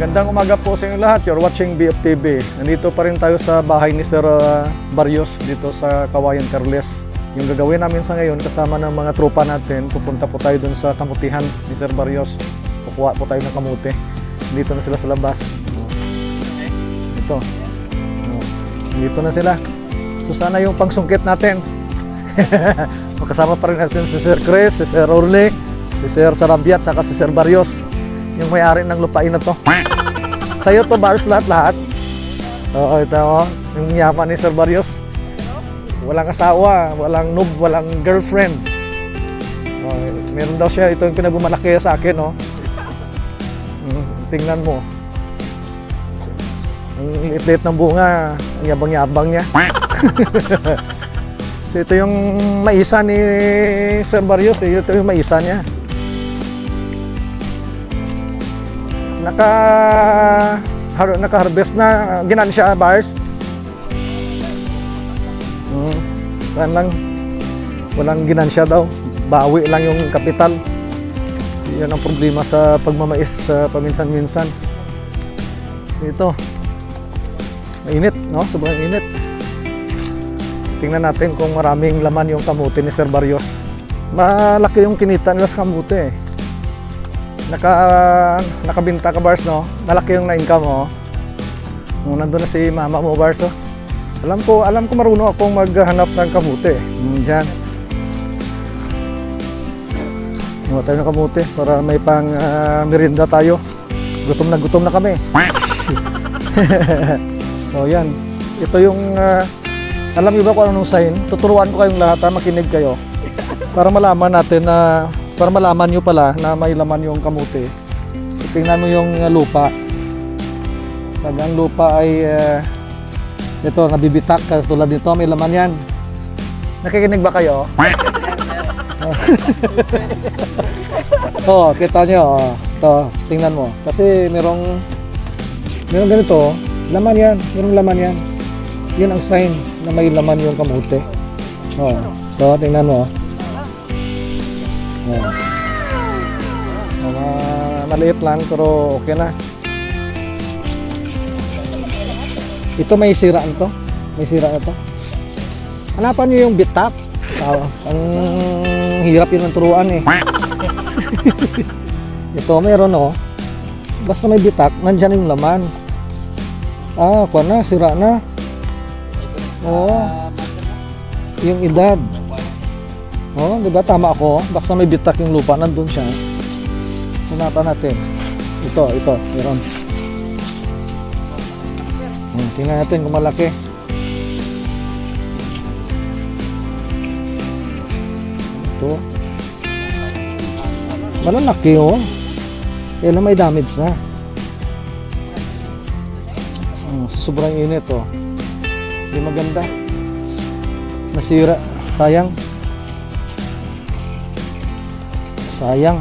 Magandang umaga po sa inyo lahat. You're watching BFTV. Nandito pa rin tayo sa bahay ni Sir Barrios dito sa Kawayan, Carles. Yung gagawin namin sa ngayon kasama ng mga tropa natin, pupunta po tayo dun sa kamutihan ni Sir Barrios. Kukuha po tayo ng kamuti. Dito na sila sa labas. Ito. Dito na sila. So sana yung pangsungkit natin. Kasama pa rin natin si Sir Chris, si Sir Orly, si Sir Sarabiat, saka si Sir Barrios. Yung may-ari ng lupain na to. Sa'yo to, Bars, lahat-lahat. Oo, ito o. Yung yaman ni Sir Barrios. Walang asawa, walang noob, walang girlfriend. Meron daw siya. Ito yung pinagmamalaki sa akin, o. Tingnan mo. Ang liit-liit ng bunga. Ang yabang-yabang niya. So ito yung maisa ni Sir Barrios. Ito yung maisa niya. Naka-harvest na ginansya, Bars. Walang ginansya daw. Bawi lang yung kapital. Yan ang problema sa pagmamais sa paminsan-minsan. Ito. Mainit, no? Sobrang init. Tingnan natin kung maraming laman yung kamuti ni Sir Barrios. Malaki yung kinita nila sa kamuti, eh. Nakabinta ka, Bars, no? Malaki yung na-income mo. Nandun na si mama mo, Bars, oh. Alam ko marunong akong maghanap ng kamuti. Diyan. Mga tayo ng kamuti para may pang merienda tayo. Gutom na kami. O yan. Ito yung alam niyo ba kung anong sign? Tuturuan ko kayong lahat, makinig kayo. Para malaman natin na para malaman nyo pala na may laman yung kamuti. Tingnan mo yung lupa. Pag ang lupa ay ito, nabibitak, katulad nito, may laman yan. Nakikinig ba kayo? Kita nyo. Ito, tingnan mo. Kasi merong ganito, laman yan. Merong laman yan. Yun ang sign na may laman yung kamuti. Ito, tingnan mo. Maliit lang pero okay na. Ito may siraan to. May sira na to. Hanapan nyo yung bitap. Ang hirap yun ng turuan, eh. Ito mayroon, oh. Basta may bitak, nandyan yung laman. Kuha na, sira na. Yung edad. Diba tama ako? Basta may bitak yung lupa, nandun siya. Sunatan natin. Ito, meron. Tingnan natin kung malaki. Ito. Malalaki, oh. Kaya lang may damage na. Sobrang init, oh. Hindi maganda. Nasira. Sayang. Sayang.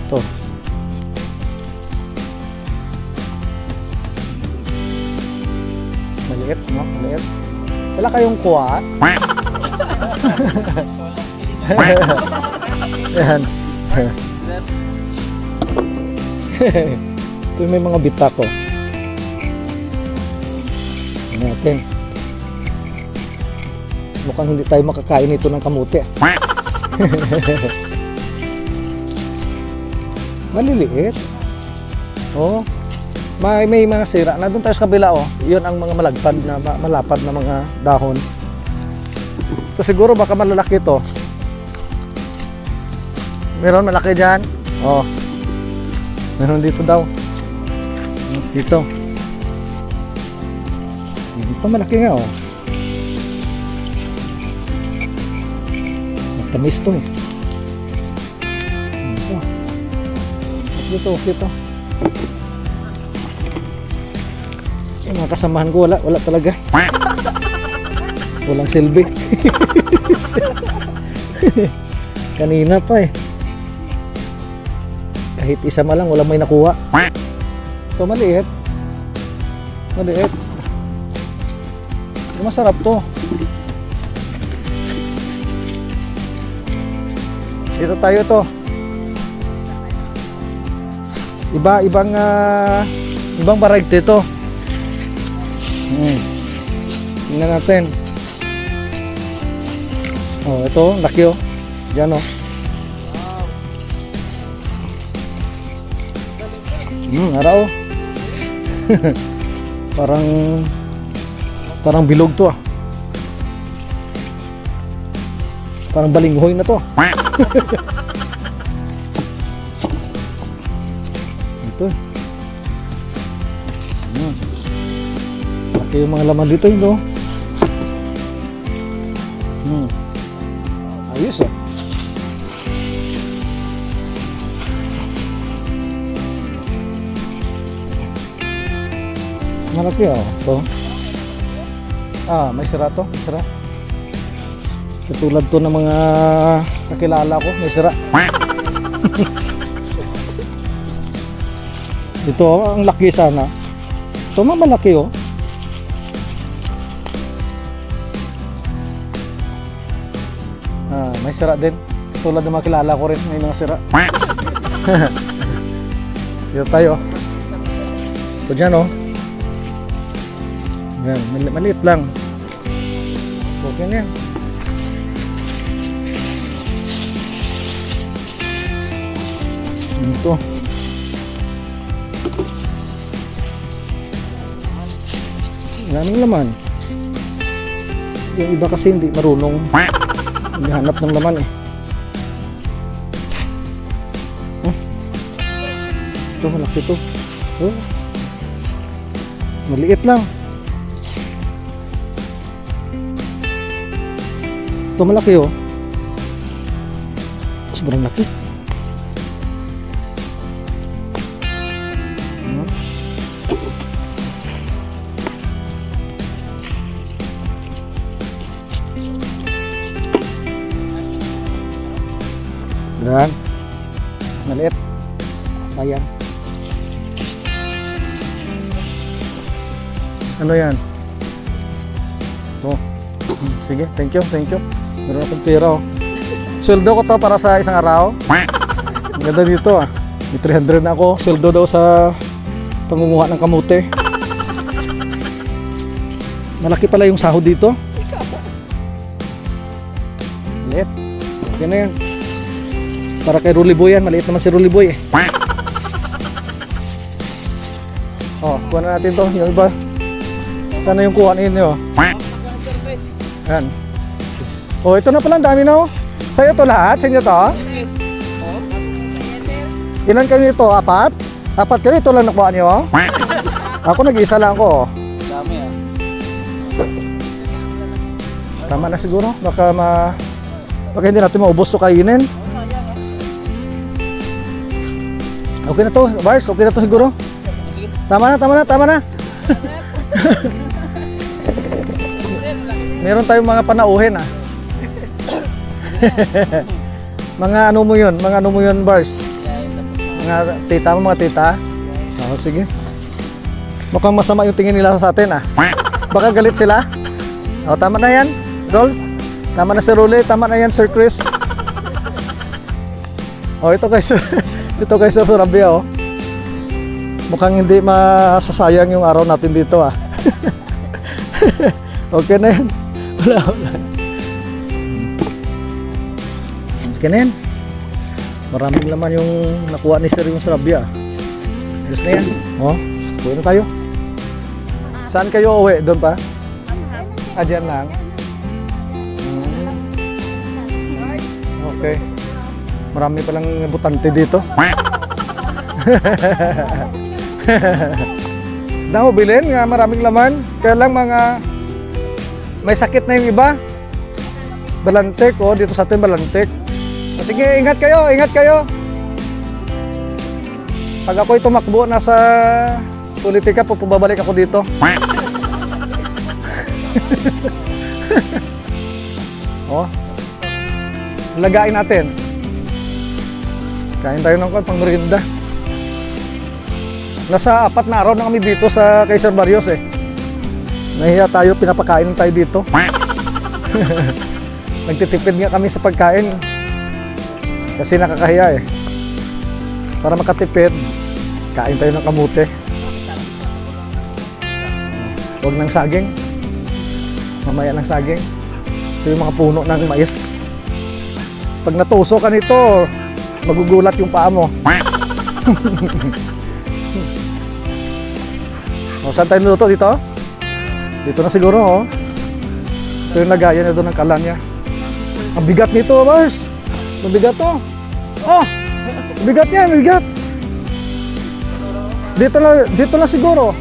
Ito. Maliit, no? Maliit. Wala kayong kuha? Yan. Ito may mga bitak, oh. Natin. Mukhang hindi tayo makakain ito ng kamuti. Maliliit. May mga sira. Nandun tayo sa kabila, oh. Yun ang mga malagpad na malapad na mga dahon. So siguro baka malalaki to. Meron malaki dyan. Meron dito daw. Dito. Dito malaki nga, oh. Matamis to, eh. Ito. Yung mga kasamahan ko wala talaga. Walang silbi. Kanina pa, eh. Kahit isa man lang walang may nakuha. Ito maliit. Masarap to. Dito tayo to. ibang variety ito. Tingnan natin. Oh, ito, laki oh. Diyan oh. Ara oh. Parang bilog to ah. Parang balinghoy na to. Ito. Laki yung mga laman dito ito. Ayos ah. Malaki ah. Ito. May sira to. May sira. Katulad to ng mga kakilala ko. May sira. Ito ang laki sana. Ito malaki oh. May sira din. Katulad ng mga kilala ko rin. May mga sira. Dito tayo. Ito dyan oh. Yan, maliit lang. Okay na yan. Ito. Maraming laman. Yung iba kasi hindi marunong hanap ng laman eh. Ito malaki ito. Maliit lang. Ito malaki oh. Sobrang laki. Dan maliit. Sayang. Ano yan? Ito. Sige, thank you. Meron akong pera oh. Sweldo ko to para sa isang araw. Ang ganda dito ah. May 300 na ako. Sweldo daw sa pangunguha ng kamote. Malaki pala yung sahod dito. Maliit. Okay na yan. Para kay Rolly Boy yan. Maliit naman si Rolly Boy eh. Oh, kuha na natin to. Yung iba. Sana yung kuha ninyo. Yan. Oh, ito na pala, dami na oh. Sa'yo to lahat? Sa inyo to? Ilan kayo nito? 4? 4 kayo? Ito lang nakuha nyo oh? Ako nag-iisa lang ko oh. Dami ah. Tama na siguro. Baka hindi natin maubos to kainin. Okay na to, Bars. Okay na to siguro. Tama na. Meron tayong mga panauhin ah. Mga ano mo yun, Bars? Mga tita. Oo, sige. Mukhang masama yung tingin nila sa atin ah. Baka galit sila. O, tama na yan, Rol. Tama na si Rolly, tama na yan, Sir Chris. O, ito kay Sir Surabia oh. Mukhang hindi masasayang yung araw natin dito ah. Okay na yan. Wala. Okay na yan. Maraming laman yung nakuha ni Sir yung Surabia. Ayos na yan. Oh, uwi na tayo. Saan kayo uwi? Doon pa? Dyan lang. Okay. Marami palang butante dito. Damo bilhin nga maraming laman. Kaya lang mga may sakit na yung iba. Balantik oh, dito sa atin balantik. Sige, ingat kayo. Pag ako'y tumakbo nasa politika, babalik ako dito. Oh. Lagain natin. Kain tayo ng pang merienda. Nasa 4 na araw na kami dito sa kay Sir Barrios eh. Nahiya tayo, pinapakain tayo dito. Nagtitipid nga kami sa pagkain. Kasi nakakahiya eh. Para makatipid, Kain tayo ng kamote. Huwag ng saging. Mamaya ng saging. Ito yung mga puno ng mais. Pag natuso ka nito, magugulat yung paa mo. O, saan tayo niluto dito? Dito na siguro, oh. Ito yung lagayan na doon ng kalan niya. Ang bigat nito, Bars. Mabigat to. Oh, bigat yan, bigat. Dito na siguro.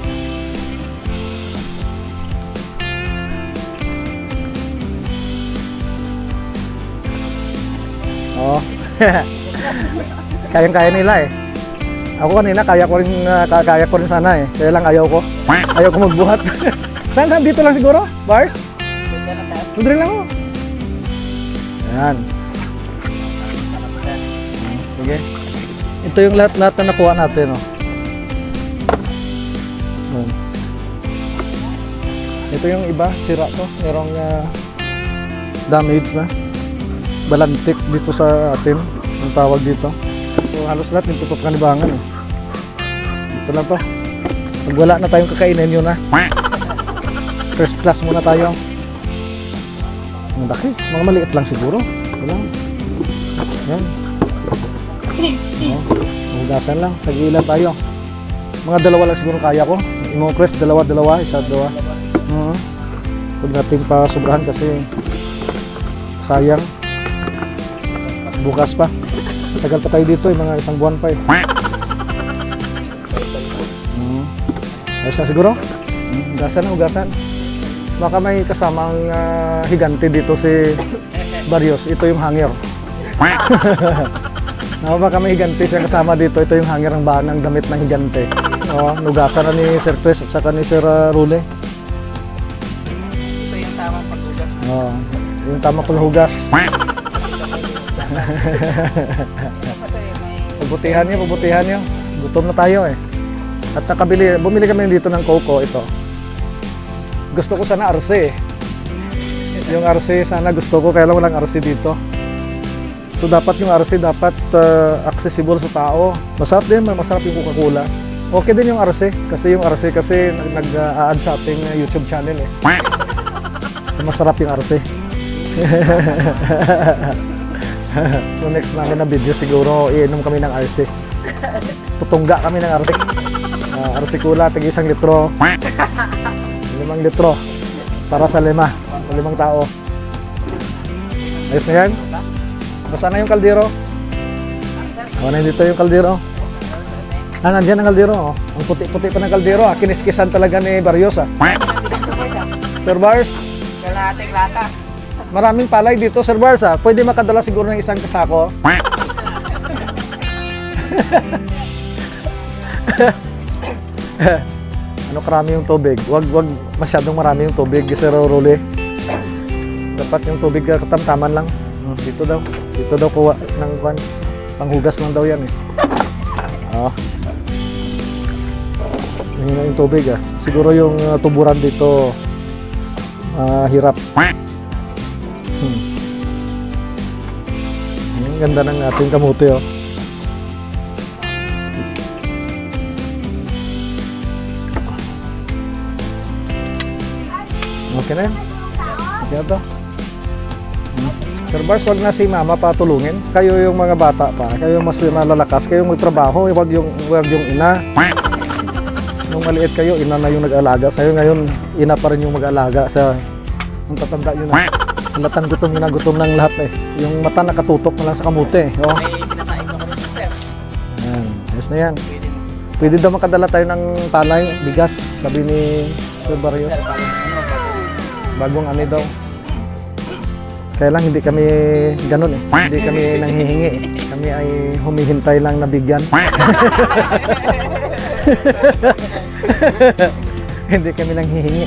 Oh. Kayang-kaya nila eh. Ako kanina kaya ko rin sana eh. Kaya lang ayaw ko. Ayaw ko magbuhat. Saan? Dito lang siguro? Bars? Dito lang ako. Ayan. Sige. Ito yung lahat na nakuha natin, oh. Ito yung iba, sira to. Merong damage na. Balantik dito sa atin. Ang tawag dito. So halos lahat yung tutup kanibangan, eh. Dito lang to. Pag wala na tayong kakainin, yun na. First class muna tayo. Ang laki. Mga maliit lang siguro. Ito lang. Yan. Hugasan lang. Tag-ilan tayo. Mga dalawa lang siguro kaya ko. Imong crest, dalawa, isa, dalawa. Huwag natin pa sobrahan kasi sayang. Bukas pa. Tagal pa tayo dito, mga isang buwan pa eh. Ayos na siguro. Hugasan. Baka may kasamang higante dito si Barrios. Ito yung hanger. Baka may higante siya kasama dito. Ito yung hanger ng bahan ng damit ng higante. Nugasan na ni Sir Chris at saka ni Sir Rule. Ito yung tamang paghugas. Yung tamang paghugas. Pabutihan niyo. Gutom na tayo eh. At bumili kami dito ng coco ito. Gusto ko sana RC eh. Yung RC sana gusto ko, kaya lang walang RC dito. So dapat yung RC accessible sa tao. Masarap yung Coca-Cola. Okay din yung RC kasi nag-a-add sa ating YouTube channel eh. So masarap yung RC. So next namin na video siguro iinom kami ng RC. Tutungga kami ng RC. RC Cola, tagi 1 litro. 5 litro para sa 5 tao. Ayos na yan. Basta na yung kaldero. Nandito yung kaldero. Nandiyan ang kaldero. Ang puti-puti pa ng kaldero. Kiniskisan talaga ni Barrios. Sir Bars, Kalahating lata. maraming palay dito, Sir Bars. Pwede makadala siguro ng isang kasako. Karami yung tubig. Wag masyadong marami yung tubig, Sir Rule. Dapat yung tubig katamtaman lang. Dito daw kuha ng panghugas lang daw yan eh. Yung tubig siguro yung tuburan dito hirap. Ang ganda ng ating kamote oh. Okay na yan. Okay na to. Sir Bars, wag na si mama patulungin. Kayo yung mga bata pa. Kayo mas malalakas. Kayo magtrabaho. Wag yung ina. Nung maliit kayo, ina na yung nag-alaga. Sa'yo ngayon, ina pa rin yung mag-alaga. Ang tatanda yun na. Halatang gutom ng lahat eh. Yung mata nakatutok na lang sa kamote. May pinasain ko kami sister. Yan. Ayos na yan. Pwede daw makadala tayo ng palay, bigas. Sabi ni Sir Barrios. Bagong ani daw. Kaya lang hindi kami ganun eh. Hindi kami nanghihingi eh. Kami ay humihintay lang na bigyan. Hindi kami nanghihingi.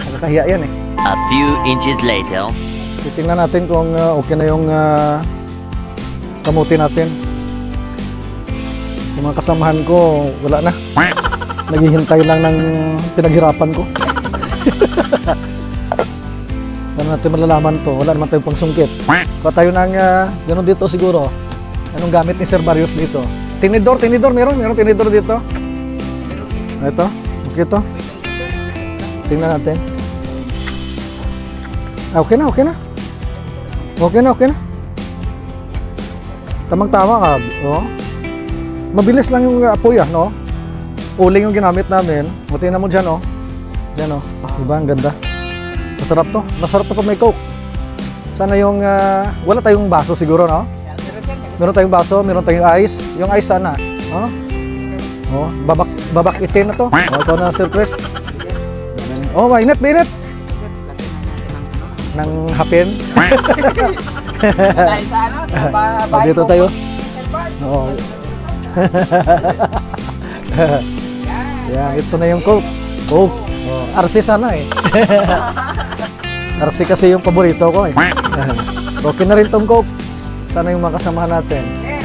Nakakahiya yan eh. A few inches later. Titingnan natin kung okay na yung kamuti natin. Yung mga kasamahan ko, wala na. Naghihintay lang ng pinaghirapan ko. Ano natin malalaman to? Wala naman tayong pangsungkit. Kuha tayo ng gano'n dito siguro. Anong gamit ni Sir Barrios dito? Tinidor, meron tinidor dito. Ito, okay ito. Tingnan natin. Okay na. Okay na. Tamang-tama ka. Oh. Mabilis lang yung apoy, no? Uling yung ginamit namin. Buti na mo dyan, oh. Dyan, oh. Diba, ang ganda. Masarap to. Masarap to pag may Coke. Sana yung, wala tayong baso siguro, no? Meron tayong baso, meron tayong ice. Yung ice sana. Oh. Oh, babak itin na to. Oh, ikaw na, Sir Chris. Oh, mainit. Sir, lagyan na natin Nang hapin. dahil sa ano, sa Oh, dito tayo. Sir Bars. Oo. Yan, ito na yung Coke. Coke. Oh, RC sana eh. RC kasi yung paborito ko eh. Okay na rin tong Coke. Sana yung mga kasamahan natin. Sir,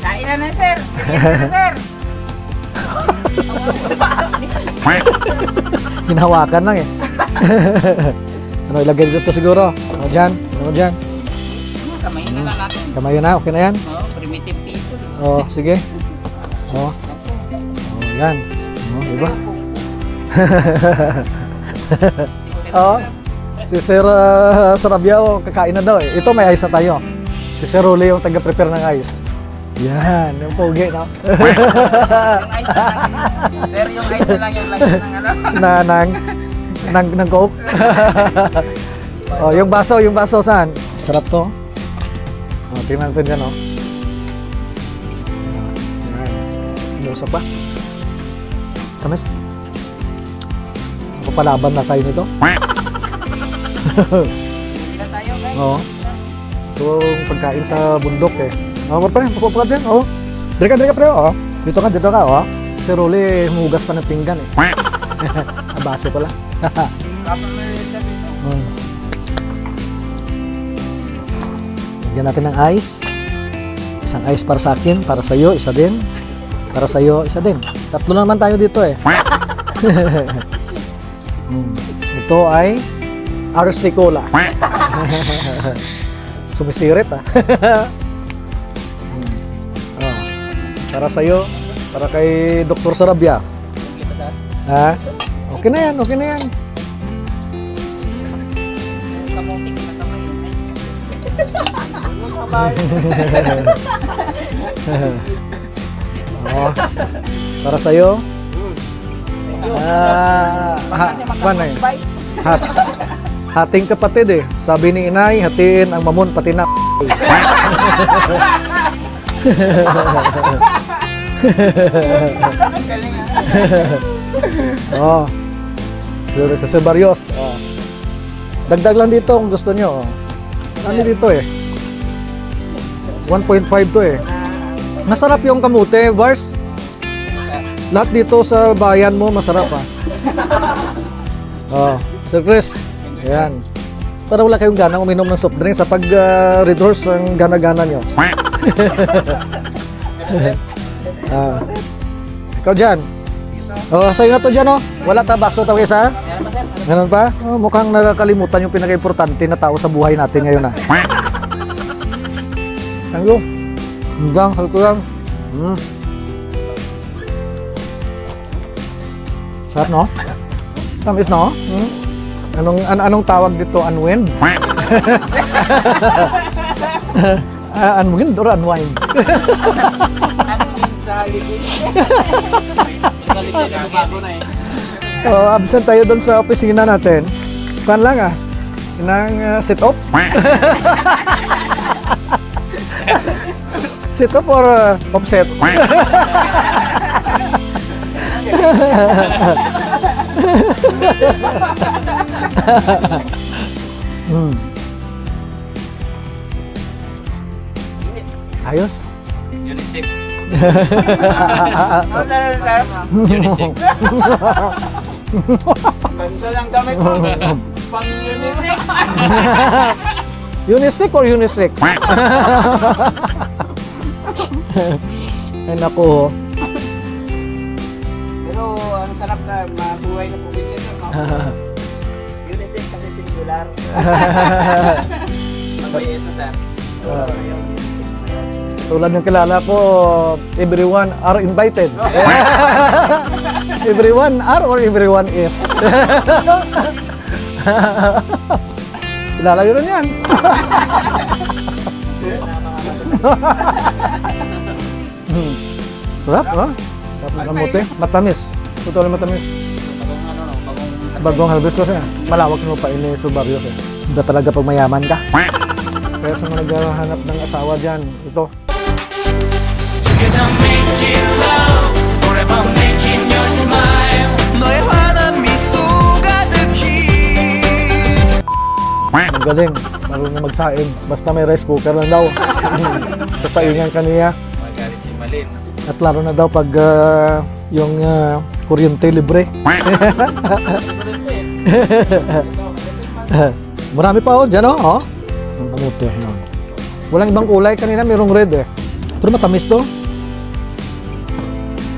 kain na sir. Bigyan na sir. Hinahawakan lang eh. Ano, ilagay dito siguro. Ano dyan? Ano dyan? Kamay na lang natin. Kamay na, okay na yan? Oh, primitive people. Oh, sige. Oh. Oh, yan. Oh, diba? Oo. Si Sir Sarabia, kakain na daw eh. Ito may ice na tayo. Si Sir Ruli yung taga-prepare ng ice. Yan, yung pogi, no? Yung ice na lang. Sir, yung ice na lang yung lagyan ng ano. ng Coke. Oh, yung baso saan? Sarap to. Oh, tingnan natin dyan, oh. Yan. Inuusap pa. Kamis? Papalaban na tayo nito. Hindi na tayo guys. Oo. Itong pagkain sa bundok eh. Oh, pa rin, papupukat dyan. Oh. Dito ka pre, oh. Dito ka, oh. Si Rolly, humugas pa ng pinggan eh. Baso pala. Kapag may sir dito. Lagyan natin ng ice. Isang ice para sa akin, para sa iyo, isa din. Para sa iyo, isa din. Tatlo naman tayo dito eh. Ito ay RC Cola. Sumisirit ah. Oh. Para sa iyo, para kay Dr. Sarabia. Ha? Okay na yan. Kamutik na kamay yung ice. Oh. Para sa iyo. Kasi magkakasbay. Hating kapatid eh. Sabi ni inay, hatiin ang mamon pati na. Galing Oh. Sir Barrios. Oh. Dagdag lang dito kung gusto nyo. Oh. Ano dito eh? 1.5 to eh. Masarap yung kamute, Bars. Lahat dito sa bayan mo, masarap ah. Oh, Sir Chris. Ayan. Para wala kayong ganang uminom ng soft drink sa pag-resource ang gana-gana nyo. Ikaw dyan. Oh, sa'yo na to dyan, oh. Wala ta, baso ta isa? Meron ba sir? Ganun pa? Oh, mukhang nakakalimutan yung pinaka-importante na tao sa buhay natin ngayon, ah. Tanggo. Hanggang, halko lang. Sarap, no? Tamis, no? Anong tawag dito? Unwind? Unwind or unwind? Sa holiday. Holiday na bago na eh. Oh, absent tayo doon sa opisina natin. Kuan lang ah. Inang sit-up. Sit-up or offset? Ayos. Unisex. Ganda lang damit mo. Pang unisex. Unisex or unisex? Ay naku. Pero ang sarap na mabuhay na probinsya niya. Unisex kasi singular. Mag-yes na sir. Tulad ng kilala ko, everyone are invited. Everyone are or everyone is. Kilala yun rin yan. Sarap, no? Sarap ng kamote. Matamis. Totoo matamis. Bagong harvest kasi. Malawak mo pa ini sa Barrios eh. Hindi talaga pag mayaman ka. Kaya sa mga naghahanap ng asawa dyan, ito. Together making love, forever making your smile. 너의 환한 미소가 느낀. Ang galing. Marunong magsaing. Basta may rice cooker lang daw. Sasaingan ka niya. Magalit si Malin. At laro na daw pag yung kuryente libre. Marami pa oh, dyan oh. Ang kamote. Yan. Walang ibang kulay. Kanina mayroong red eh. Pero matamis to.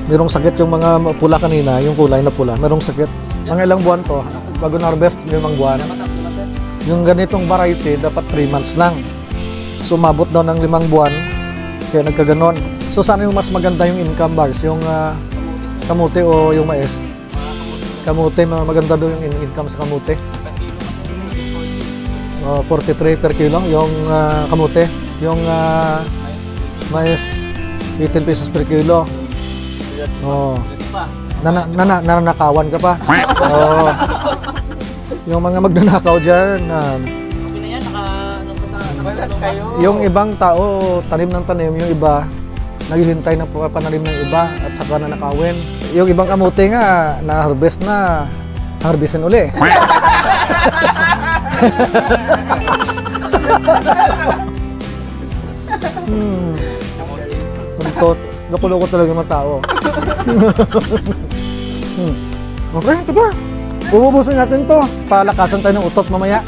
Mayroong sakit yung mga pula kanina. Yung kulay na pula. Mayroong sakit. Mga ilang buwan to. Bago na-harvest, 5 buwan. Yung ganitong variety, dapat 3 months lang. So, umabot daw ng 5 buwan. Kaya nagkaganon. So, sana yung mas maganda yung income bars? Yung kamote o yung mais? Kamote, maganda daw yung income sa kamote. 43 per kilo yung kamote. Yung mais, 18 pesos per kilo. Oh. Nananakawan ka pa. Oh. Yung mga magnanakaw dyan, yung ibang tao, tanim ng tanim, yung iba, naghihintay ng pananim ng iba at saka na nakawin. Yung ibang kamote nga, na-harvest na, harvestin uli. Loko-loko talaga yung mga tao. Okay, ito ba? Ububusin natin to. Palakasan tayo ng utot mamaya.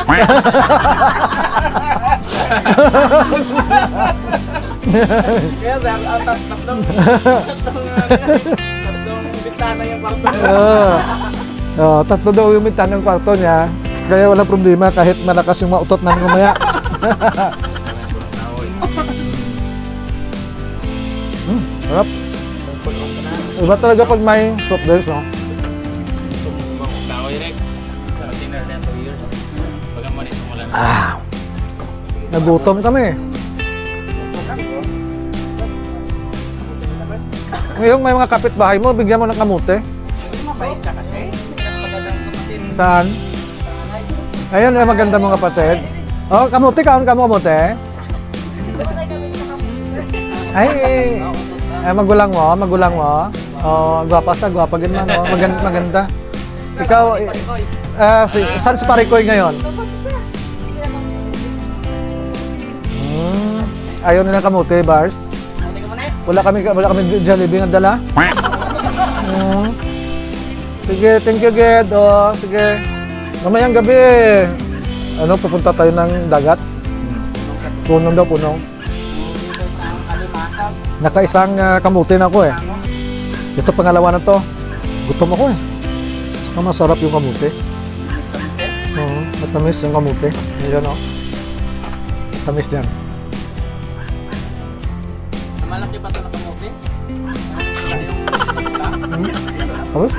Kaya sir, tatlong bintana yung kwarto. Tatlo daw yung bintana ng kwarto niya. Kaya walang problema kahit malakas yung mga utot namin mamaya. Sarap. Iba talaga pag may soft drinks, no? Nagutom kami. Ngayon may mga kapitbahay mo, bigyan mo ng kamote. Mabait ka kasi. Magandang kapatid. Saan? Ayun, may maganda mga kapatid. Oh, kamote, kaon ka mo kamote? Ay, magulang mo. Oh, gwapa ganun man, oh. Maganda. Ikaw, saan si Parikoy ngayon? Ayaw nila kamote, bars? Wala kami Jollibee nga dala? Sige, thank you, Ged. Oh, sige. Mamayang gabi, pupunta tayo ng dagat. Punong daw, punong. Nakaisang kamote na ako eh. Ito pangalawa na to. Gutom ako eh. Saka masarap yung kamote. Oo, matamis yung kamote. Ayan o. Matamis dyan. Malaki pa ito na kamote? Tapos?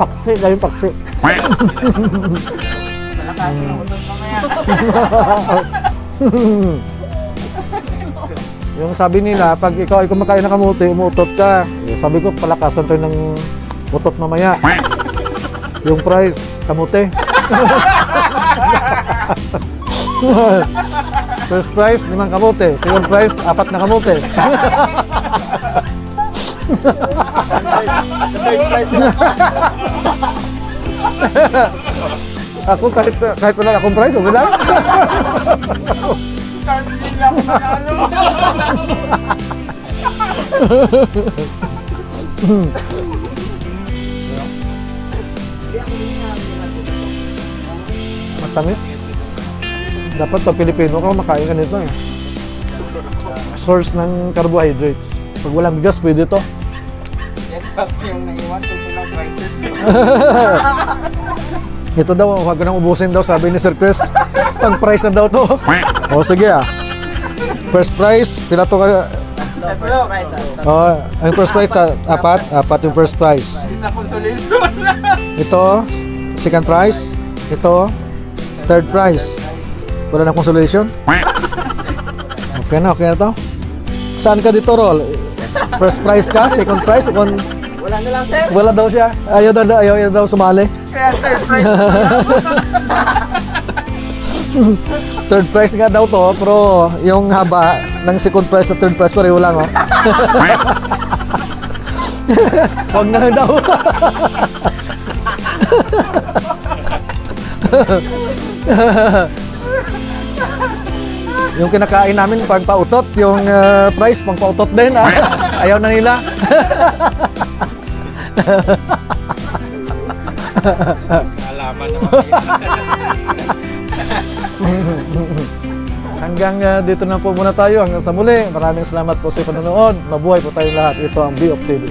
Paksi, dahil paksi. Malakasin ang utot mamaya. Yung sabi nila, pag ikaw ay kumakain ng kamote, umuutot ka. Sabi ko, palakasan tayo ng utot mamaya. Yung price, kamote. First price, 5 kamote. Second price, 4 na kamote. Ako kahit wala akong price, okay lang. Matamis. Dapat to Pilipino ka makain ka nito eh. Source ng carbohydrates. Pag walang bigas, pwede to. Yan pa yung naiwan kung silang prices. Ito daw, huwag ko nang ubusin daw, sabi ni Sir Chris. Pag price na daw to. O sige ah. First prize, pila to ka? Price. Oh, ang first prize, apat yung first prize. Isa consolation. Ito, second prize. Ito, third prize. Wala na consolation? Okay na to. Saan ka dito, Rol? First prize ka? Second prize? Wala na lang, sir. Wala daw siya. Ayaw daw sumali. Kaya third price. Third prize nga daw to, pero yung haba ng second prize at third prize pareho lang, oh. Wag na daw. Yung kinakain namin pang pautot, yung price pang pautot din. Ayaw na nila. Alaman naman. Hanggang dito na po muna tayo. Hanggang sa muli. Maraming salamat po sa panonood. Mabuhay po tayong lahat. Ito ang BOF TV.